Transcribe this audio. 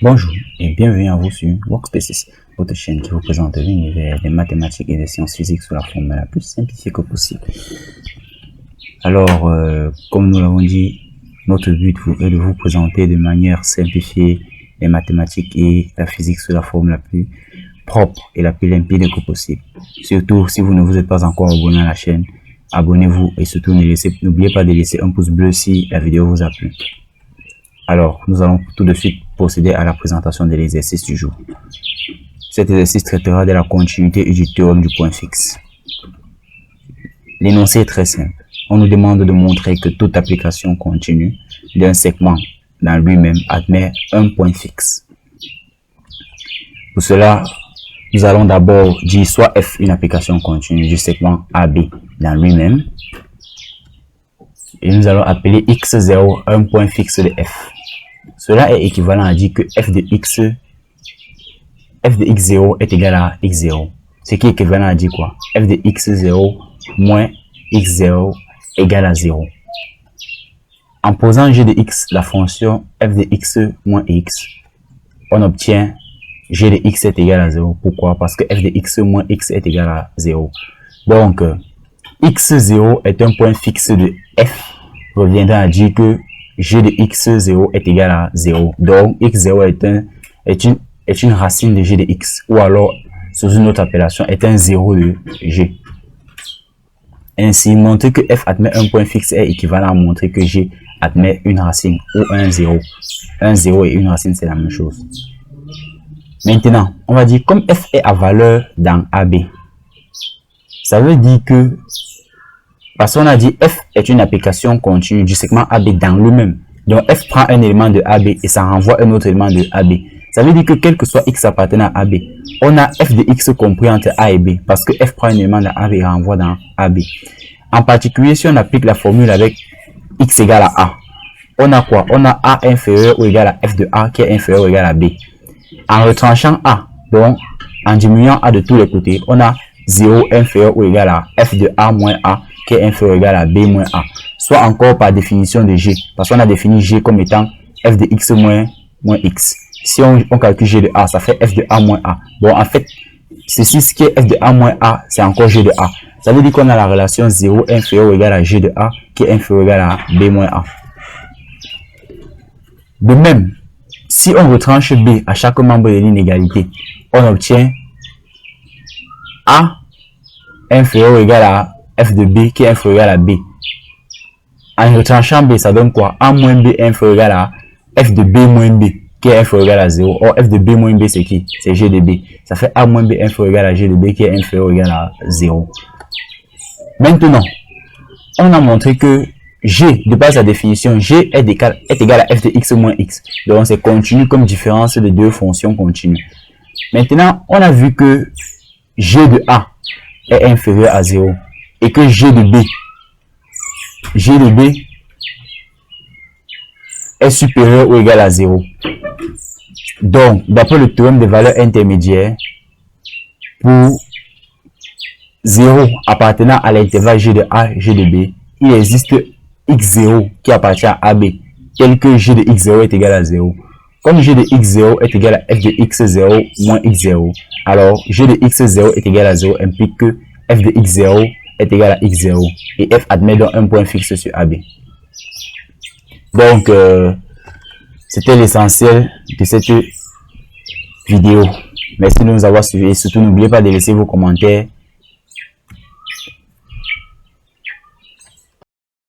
Bonjour et bienvenue à vous sur Workspaces, votre chaîne qui vous présente l'univers des mathématiques et des sciences physiques sous la forme la plus simplifiée que possible. Alors, comme nous l'avons dit, notre but est de vous présenter de manière simplifiée les mathématiques et la physique sous la forme la plus propre et la plus limpide que possible. Surtout, si vous ne vous êtes pas encore abonné à la chaîne, abonnez-vous et surtout n'oubliez pas de laisser un pouce bleu si la vidéo vous a plu. Alors, nous allons tout de suite procéder à la présentation de l'exercice du jour. Cet exercice traitera de la continuité et du théorème du point fixe. L'énoncé est très simple. On nous demande de montrer que toute application continue d'un segment dans lui-même admet un point fixe. Pour cela, nous allons d'abord dire soit f une application continue du segment AB dans lui-même, et nous allons appeler x0 un point fixe de f. Cela est équivalent à dire que f de x0 est égal à x0. Ce qui est équivalent à dire quoi? F de x0 moins x0 égale à 0. En posant g de x, la fonction f de x moins x, on obtient g de x est égal à 0. Pourquoi? Parce que f de x moins x est égal à 0. Donc, x0 est un point fixe de f, reviendra à dire que g de x0 est égal à 0. Donc, x0 est une racine de g de x, ou alors, sous une autre appellation, est un 0 de g. Ainsi, montrer que f admet un point fixe est équivalent à montrer que g admet une racine ou un 0. Un 0 et une racine, c'est la même chose. Maintenant, on va dire comme f est à valeur dans AB, ça veut dire que, parce qu'on a dit f est une application continue du segment AB dans lui-même. Donc f prend un élément de AB et ça renvoie un autre élément de AB. Ça veut dire que quel que soit x appartenant à AB, on a f de x compris entre A et B, parce que f prend un élément de AB et renvoie dans AB. En particulier, si on applique la formule avec x égale à A, on a quoi? On a A inférieur ou égal à f de A qui est inférieur ou égal à B. En retranchant A, donc en diminuant A de tous les côtés, on a 0 inférieur ou égal à f de A moins A qui est inférieur ou égal à B moins A. Soit encore par définition de G, parce qu'on a défini G comme étant f de x moins x. Si on calcule G de A, ça fait f de A moins A. Bon, en fait, ceci, ce qui est f de A moins A, c'est encore G de A. Ça veut dire qu'on a la relation 0 inférieur ou égal à G de A qui est inférieur ou égal à B moins A. De même, si on retranche B à chaque membre de l'inégalité, on obtient A inférieur ou égal à f de B qui est inférieur ou égal à B. En retranchant B, ça donne quoi? A moins B inférieur ou égal à f de B moins B qui est inférieur ou égal à 0. Or, f de B moins B, c'est qui? C'est G de B. Ça fait A moins B inférieur ou égal à G de B qui est inférieur ou égal à 0. Maintenant, on a montré que G, de par sa définition, G est égal à f de x moins x. Donc, c'est continu comme différence de deux fonctions continues. Maintenant, on a vu que G de A est inférieur à 0 et que G de B est supérieur ou égal à 0. Donc, d'après le théorème des valeurs intermédiaires, pour 0 appartenant à l'intervalle G de A, G de B, il existe x0 qui appartient à AB, tel que G de x0 est égal à 0. Comme G de x0 est égal à f de x0 moins x0, alors G de x0 est égal à 0 implique que f de x0 est égal à x0 et f admet donc un point fixe sur AB. Donc, c'était l'essentiel de cette vidéo. Merci de nous avoir suivis et surtout n'oubliez pas de laisser vos commentaires